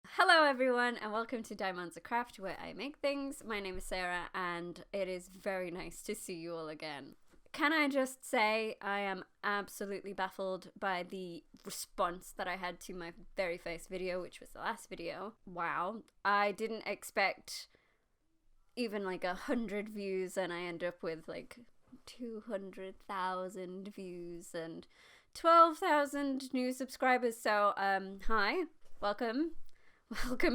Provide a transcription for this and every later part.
Hello everyone and welcome to Diamonds of Craft, where I make things. My name is Sarah and it is very nice to see you all again. Can I just say I am absolutely baffled by the response that I had to my very first video, which was the last video. Wow, I didn't expect even like 100 views and I end up with like 200,000 views and 12,000 new subscribers. So hi, welcome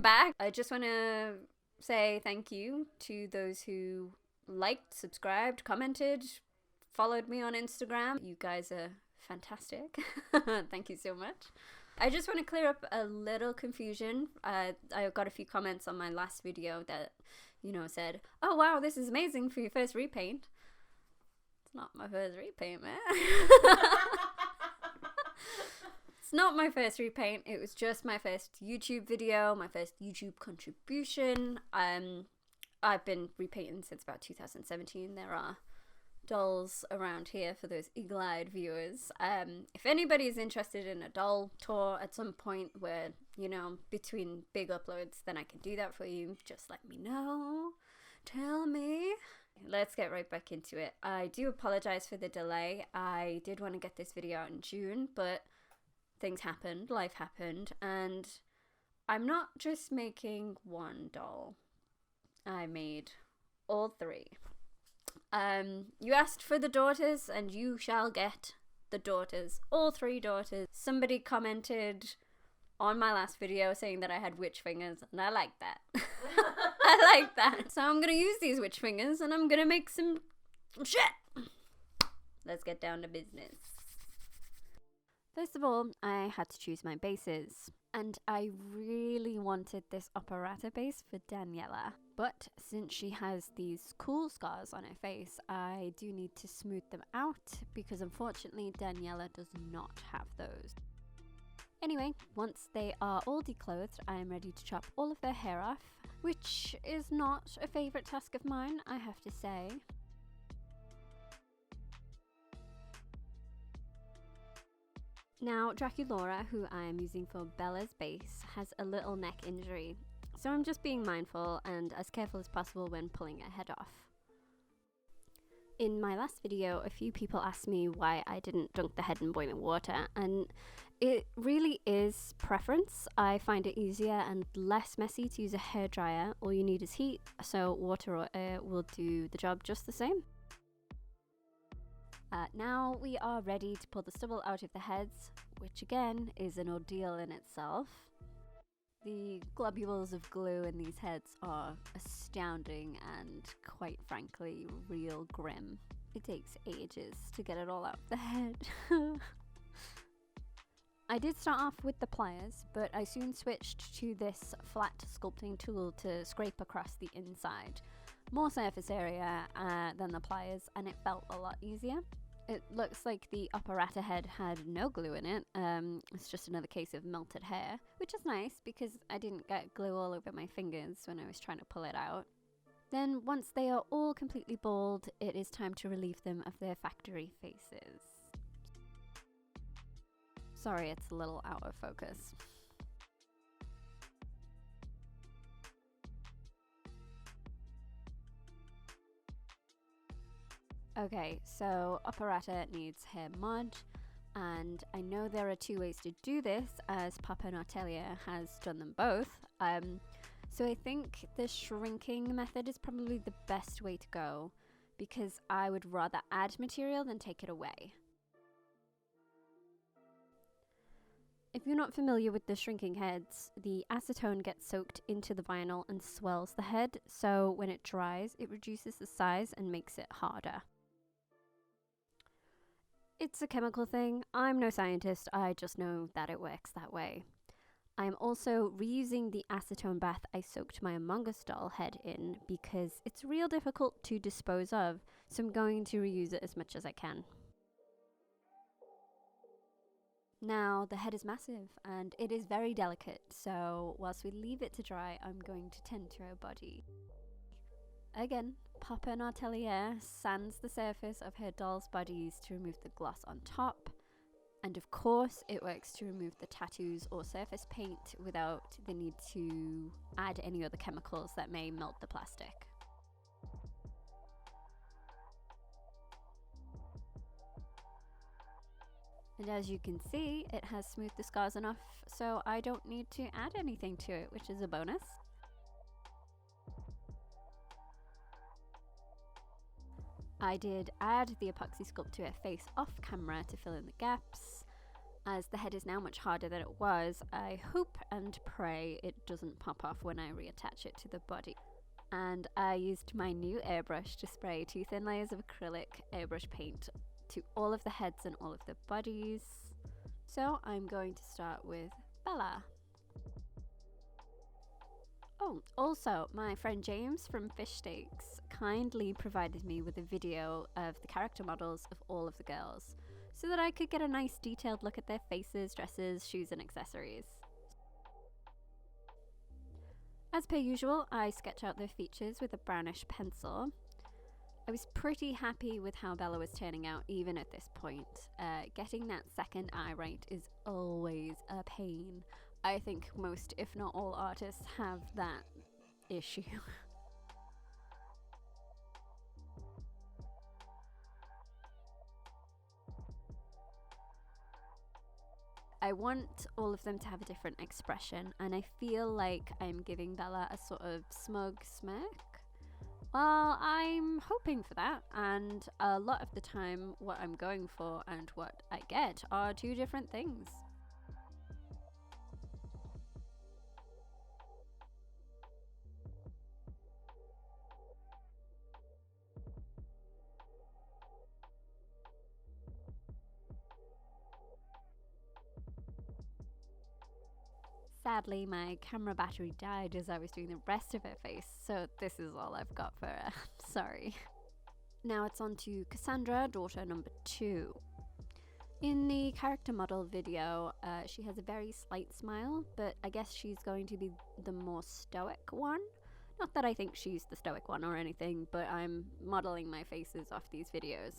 back. I just want to say thank you to those who liked, subscribed, commented, followed me on Instagram. You guys are fantastic. Thank you so much. I just want to clear up a little confusion. I got a few comments on my last video that, you know, said, oh wow, this is amazing for your first repaint. It's not my first repaint, man. It's not my first repaint. It was just my first YouTube video, my first YouTube contribution. I've been repainting since about 2017. There are dolls around here for those eagle-eyed viewers. If anybody's interested in a doll tour at some point where, you know, between big uploads, then I can do that for you. Just let me know. Tell me. Let's get right back into it. I do apologize for the delay. I did want to get this video out in June, but things happened, life happened, and I'm not just making one doll. I made all three. You asked for the daughters, and you shall get the daughters. All three daughters. Somebody commented on my last video saying that I had witch fingers, and I like that. I like that. So I'm gonna use these witch fingers, and I'm gonna make some shit. Let's get down to business. First of all, I had to choose my bases, and I really wanted this operetta base for Daniela, but since she has these cool scars on her face, I do need to smooth them out because unfortunately Daniela does not have those. Anyway, once they are all declothed, I am ready to chop all of their hair off, which is not a favourite task of mine, I have to say. Now, Draculaura, who I am using for Bela's base, has a little neck injury, so I'm just being mindful and as careful as possible when pulling her head off. In my last video, a few people asked me why I didn't dunk the head in boiling water, and it really is preference. I find it easier and less messy to use a hairdryer. All you need is heat, so water or air will do the job just the same. Now we are ready to pull the stubble out of the heads, which again is an ordeal in itself. The globules of glue in these heads are astounding and, quite frankly, real grim. It takes ages to get it all out of the head. I did start off with the pliers, but I soon switched to this flat sculpting tool to scrape across the inside. More surface area than the pliers, and it felt a lot easier. It looks like the operetta head had no glue in it. It's just another case of melted hair, which is nice because I didn't get glue all over my fingers when I was trying to pull it out. Then once they are all completely bald, it is time to relieve them of their factory faces. Sorry, it's a little out of focus. Okay, so operetta needs hair mod, and I know there are two ways to do this, as Papa Nortelia has done them both. So I think the shrinking method is probably the best way to go, because I would rather add material than take it away. If you're not familiar with the shrinking heads, the acetone gets soaked into the vinyl and swells the head, so when it dries, it reduces the size and makes it harder. It's a chemical thing. I'm no scientist, I just know that it works that way. I'm also reusing the acetone bath I soaked my Among Us doll head in because it's real difficult to dispose of, so I'm going to reuse it as much as I can. Now, the head is massive and it is very delicate, so whilst we leave it to dry, I'm going to tend to her body. Again, Papa Nortelia sands the surface of her doll's bodies to remove the gloss on top, And of course, it works to remove the tattoos or surface paint without the need to add any other chemicals that may melt the plastic. And as you can see, it has smoothed the scars enough, so I don't need to add anything to it, which is a bonus. I did add the Apoxie Sculpt to her face off camera to fill in the gaps. As the head is now much harder than it was, I hope and pray it doesn't pop off when I reattach it to the body. And I used my new airbrush to spray 2 thin layers of acrylic airbrush paint to all of the heads and all of the bodies. So I'm going to start with Bela. Oh, also, my friend James from Fish Steaks kindly provided me with a video of the character models of all of the girls, so that I could get a nice detailed look at their faces, dresses, shoes and accessories. As per usual, I sketch out their features with a brownish pencil. I was pretty happy with how Bela was turning out even at this point. Getting that second eye right is always a pain. I think most, if not all, artists have that issue. I want all of them to have a different expression, and I feel like I'm giving Bela a sort of smug smirk. Well, I'm hoping for that, and a lot of the time what I'm going for and what I get are 2 different things. Sadly, my camera battery died as I was doing the rest of her face, so this is all I've got for her. Sorry. Now it's on to Cassandra, daughter number 2. In the character model video, she has a very slight smile, but I guess she's going to be the more stoic one. Not that I think she's the stoic one or anything, but I'm modeling my faces off these videos.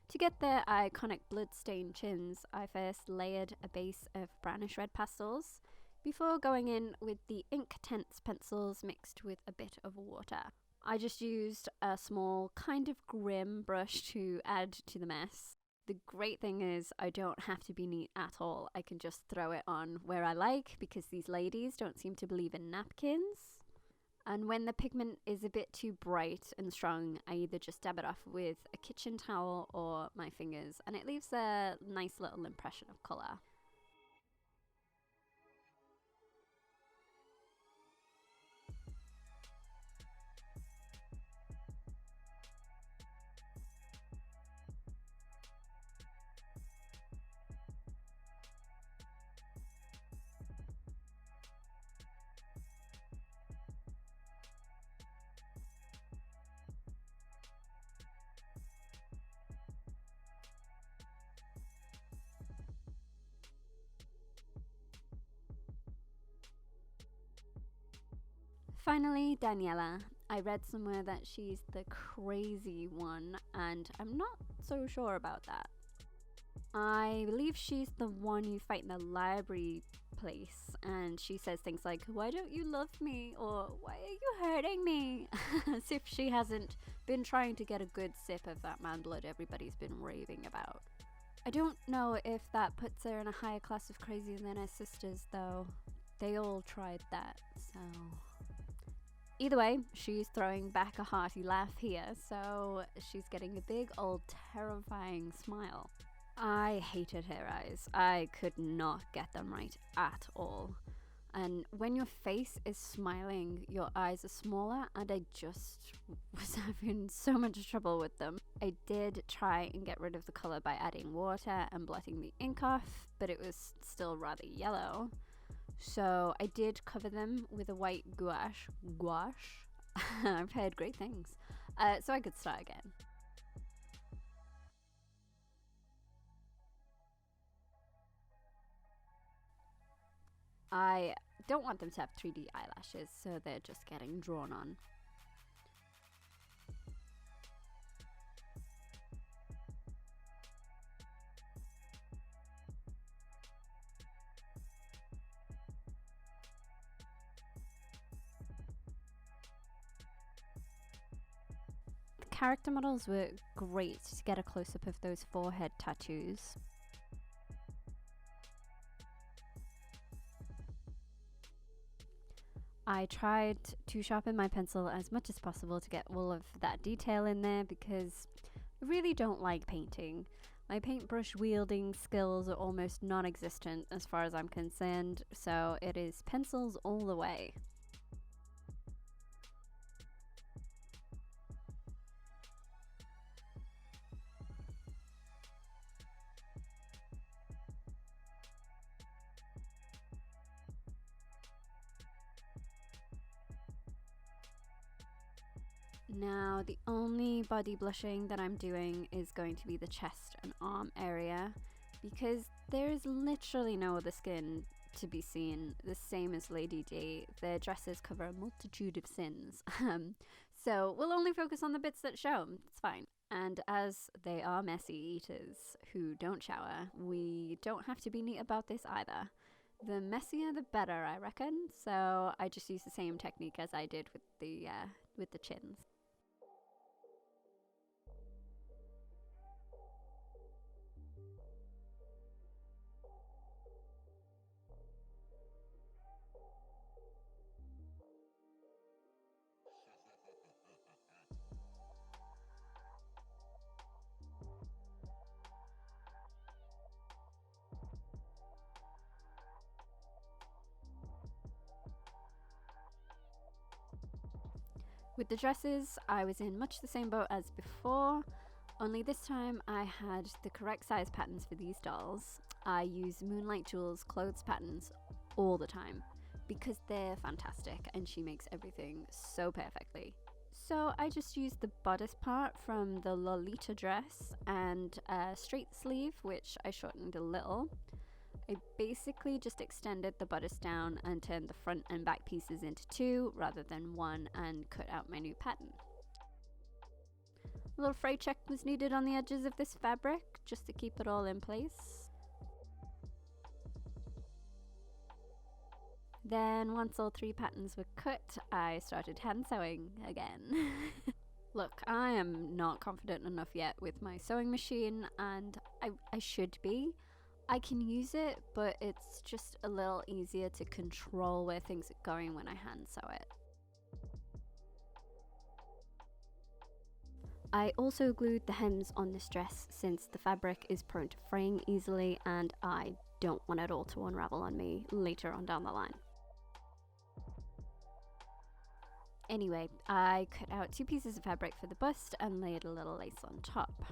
To get their iconic blood-stained chins, I first layered a base of brownish red pastels before going in with the Inktense pencils mixed with a bit of water. I just used a small, kind of grim brush to add to the mess. The great thing is I don't have to be neat at all. I can just throw it on where I like because these ladies don't seem to believe in napkins. And when the pigment is a bit too bright and strong, I either just dab it off with a kitchen towel or my fingers, and it leaves a nice little impression of colour. Finally, Daniela. I read somewhere that she's the crazy one, and I'm not so sure about that. I believe she's the one you fight in the library place, and she says things like, "Why don't you love me?" or "Why are you hurting me?" As if she hasn't been trying to get a good sip of that man blood everybody's been raving about. I don't know if that puts her in a higher class of crazy than her sisters, though. They all tried that, so... Either way, she's throwing back a hearty laugh here, so she's getting a big old terrifying smile. I hated her eyes. I could not get them right at all. And when your face is smiling, your eyes are smaller, and I just was having so much trouble with them. I did try and get rid of the colour by adding water and blotting the ink off, but it was still rather yellow. So I did cover them with a white gouache. I've heard great things. so I could start again. I don't want them to have 3D eyelashes, so they're just getting drawn on. The character models were great to get a close-up of those forehead tattoos. I tried to sharpen my pencil as much as possible to get all of that detail in there because I really don't like painting. My paintbrush wielding skills are almost non-existent as far as I'm concerned, so it is pencils all the way. Now, the only body blushing that I'm doing is going to be the chest and arm area because there is literally no other skin to be seen, the same as Lady D. Their dresses cover a multitude of sins. So we'll only focus on the bits that show. It's fine. And as they are messy eaters who don't shower, we don't have to be neat about this either. The messier the better, I reckon. So I just use the same technique as I did with the chins. With the dresses, I was in much the same boat as before, only this time I had the correct size patterns for these dolls. I use Moonlight Jewel's clothes patterns all the time because they're fantastic and she makes everything so perfectly. So I just used the bodice part from the Lolita dress and a straight sleeve, which I shortened a little. I basically just extended the bodice down and turned the front and back pieces into two rather than one and cut out my new pattern. A little fray check was needed on the edges of this fabric just to keep it all in place. Then once all three patterns were cut, I started hand sewing again. Look, I am not confident enough yet with my sewing machine, and I should be. I can use it, but it's just a little easier to control where things are going when I hand sew it. I also glued the hems on this dress since the fabric is prone to fraying easily and I don't want it all to unravel on me later on down the line. Anyway, I cut out two pieces of fabric for the bust and laid a little lace on top.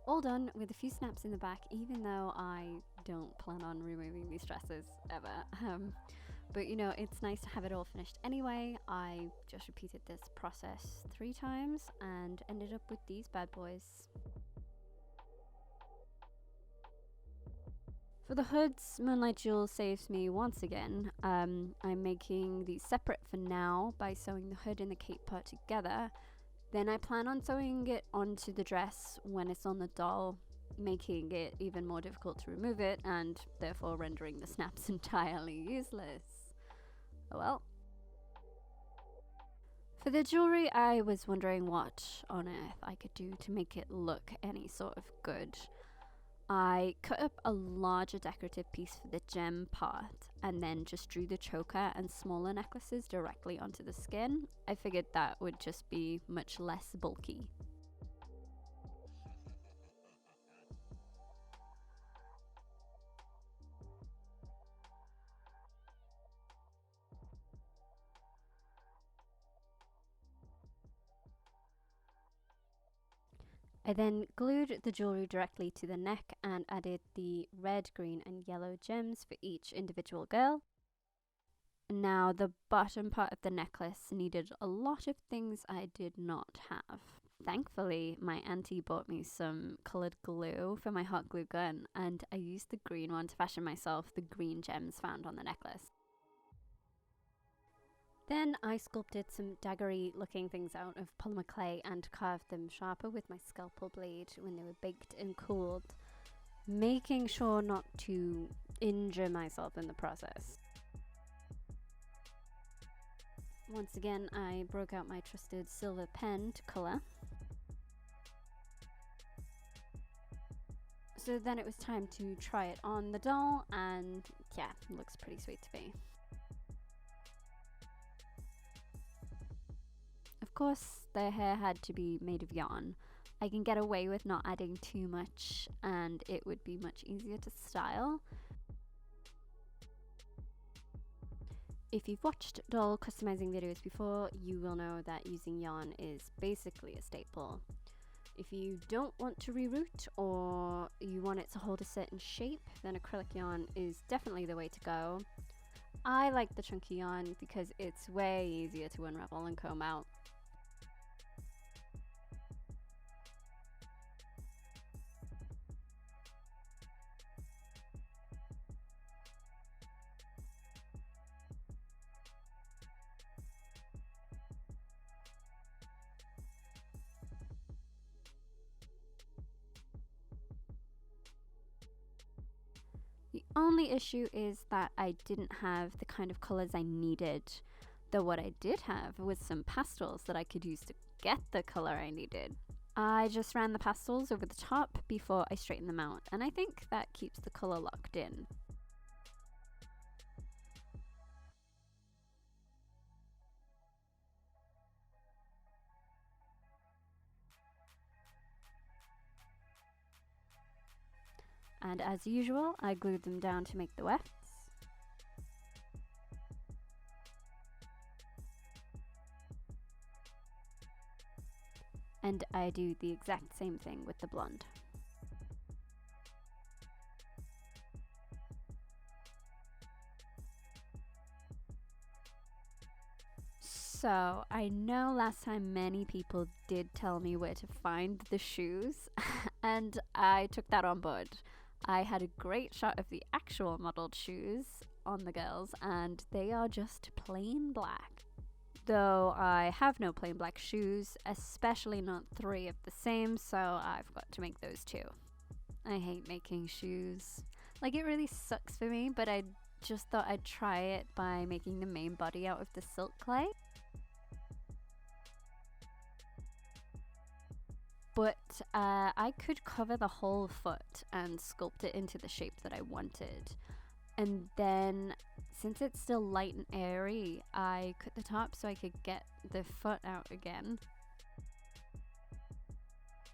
All done with a few snaps in the back, even though I don't plan on removing these dresses ever. But you know, it's nice to have it all finished anyway. I just repeated this process 3 times and ended up with these bad boys. For the hoods, Moonlight Jewel saves me once again. I'm making these separate for now by sewing the hood and the cape part together. Then I plan on sewing it onto the dress when it's on the doll, making it even more difficult to remove it and therefore rendering the snaps entirely useless. Oh well. For the jewelry, I was wondering what on earth I could do to make it look any sort of good. I cut up a larger decorative piece for the gem part and then just drew the choker and smaller necklaces directly onto the skin. I figured that would just be much less bulky. I then glued the jewelry directly to the neck and added the red, green and yellow gems for each individual girl. Now, the bottom part of the necklace needed a lot of things I did not have. Thankfully, my auntie bought me some coloured glue for my hot glue gun, and I used the green one to fashion myself the green gems found on the necklace. Then I sculpted some daggery looking things out of polymer clay and carved them sharper with my scalpel blade when they were baked and cooled, making sure not to injure myself in the process. Once again, I broke out my trusted silver pen to colour. So then it was time to try it on the doll, and yeah, it looks pretty sweet to me. Of course, the hair had to be made of yarn. I can get away with not adding too much, and it would be much easier to style. If you've watched doll customizing videos before, you will know that using yarn is basically a staple. If you don't want to reroute or you want it to hold a certain shape, then acrylic yarn is definitely the way to go. I like the chunky yarn because it's way easier to unravel and comb out. The only issue is that I didn't have the kind of colours I needed, though what I did have was some pastels that I could use to get the colour I needed. I just ran the pastels over the top before I straightened them out, and I think that keeps the colour locked in. And as usual, I glued them down to make the wefts. And I do the exact same thing with the blonde. So, I know last time many people did tell me where to find the shoes, and I took that on board. I had a great shot of the actual modelled shoes on the girls, and they are just plain black. Though I have no plain black shoes, especially not 3 of the same, so I've got to make those too. I hate making shoes. Like, it really sucks for me, but I just thought I'd try it by making the main body out of the silk clay. But I could cover the whole foot and sculpt it into the shape that I wanted. And then, since it's still light and airy, I cut the top so I could get the foot out again.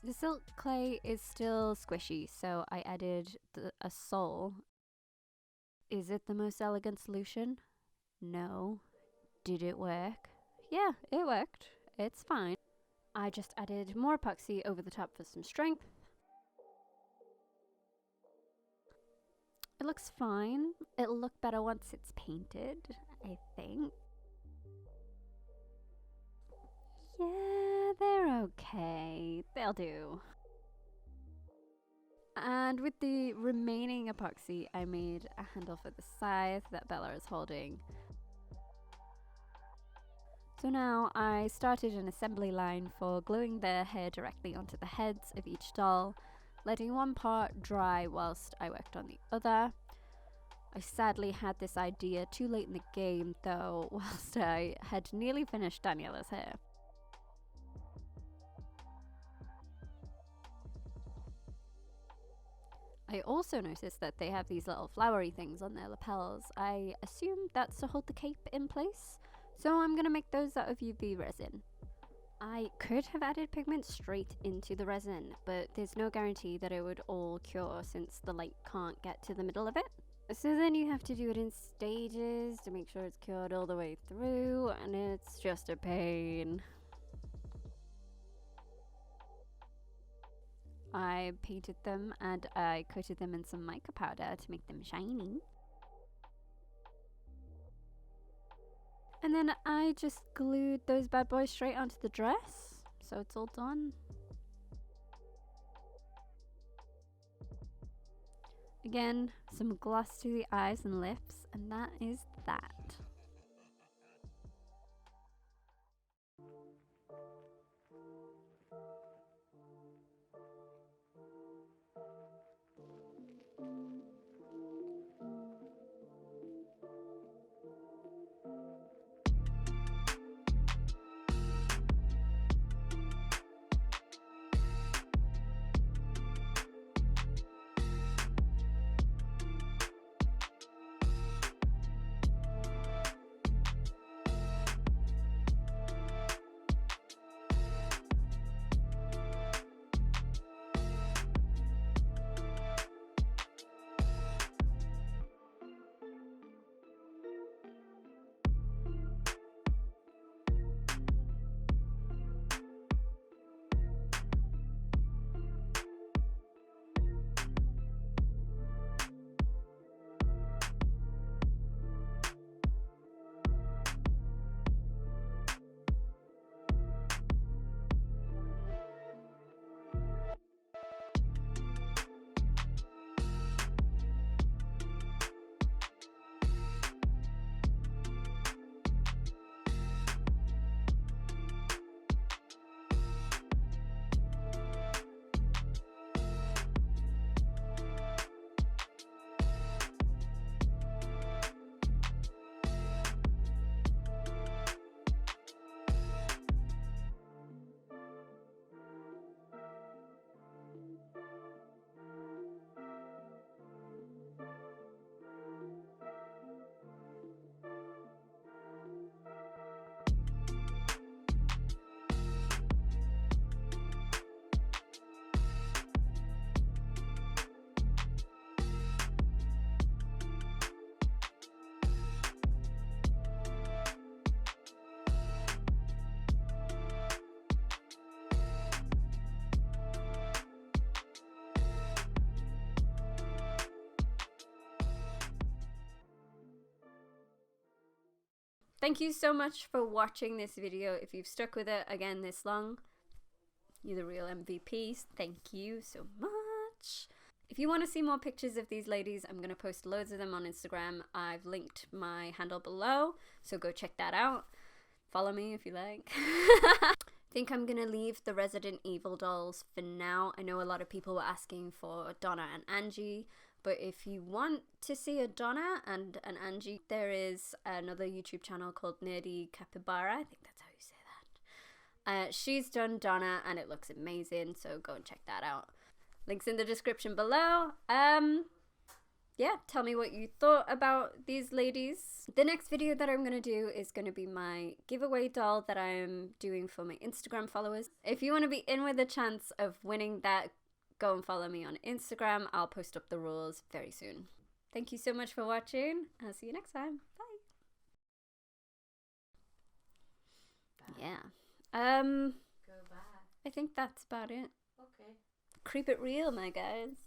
The silk clay is still squishy, so I added a sole. Is it the most elegant solution? No. Did it work? Yeah, it worked. It's fine. I just added more epoxy over the top for some strength. It looks fine. It'll look better once it's painted, I think. Yeah, they're okay. They'll do. And with the remaining epoxy, I made a handle for the scythe that Bella is holding. So now I started an assembly line for gluing the hair directly onto the heads of each doll, letting one part dry whilst I worked on the other. I sadly had this idea too late in the game though, whilst I had nearly finished Daniela's hair. I also noticed that they have these little flowery things on their lapels. I assume that's to hold the cape in place. So I'm going to make those out of UV resin. I could have added pigment straight into the resin, but there's no guarantee that it would all cure since the light can't get to the middle of it. So then you have to do it in stages to make sure it's cured all the way through, and it's just a pain. I painted them and I coated them in some mica powder to make them shiny. And then I just glued those bad boys straight onto the dress. So it's all done. Again, some gloss to the eyes and lips, and that is that. Thank you so much for watching this video. If you've stuck with it again this long, you're the real MVPs. Thank you so much. If you want to see more pictures of these ladies, I'm going to post loads of them on Instagram. I've linked my handle below, so go check that out. Follow me if you like. I think I'm going to leave the Resident Evil dolls for now. I know a lot of people were asking for Donna and Angie, but if you want to see a Donna and an Angie, there is another YouTube channel called Nerdy Capybara. I think that's how you say that. She's done Donna and it looks amazing, so go and check that out. Links in the description below. Yeah, tell me what you thought about these ladies. The next video that I'm going to do is going to be my giveaway doll that I'm doing for my Instagram followers. If you want to be in with a chance of winning that, go and follow me on Instagram. I'll post up the rules very soon. Thank you so much for watching. I'll see you next time. Bye. Yeah. Go back. I think that's about it. Okay. Creep it real, my guys.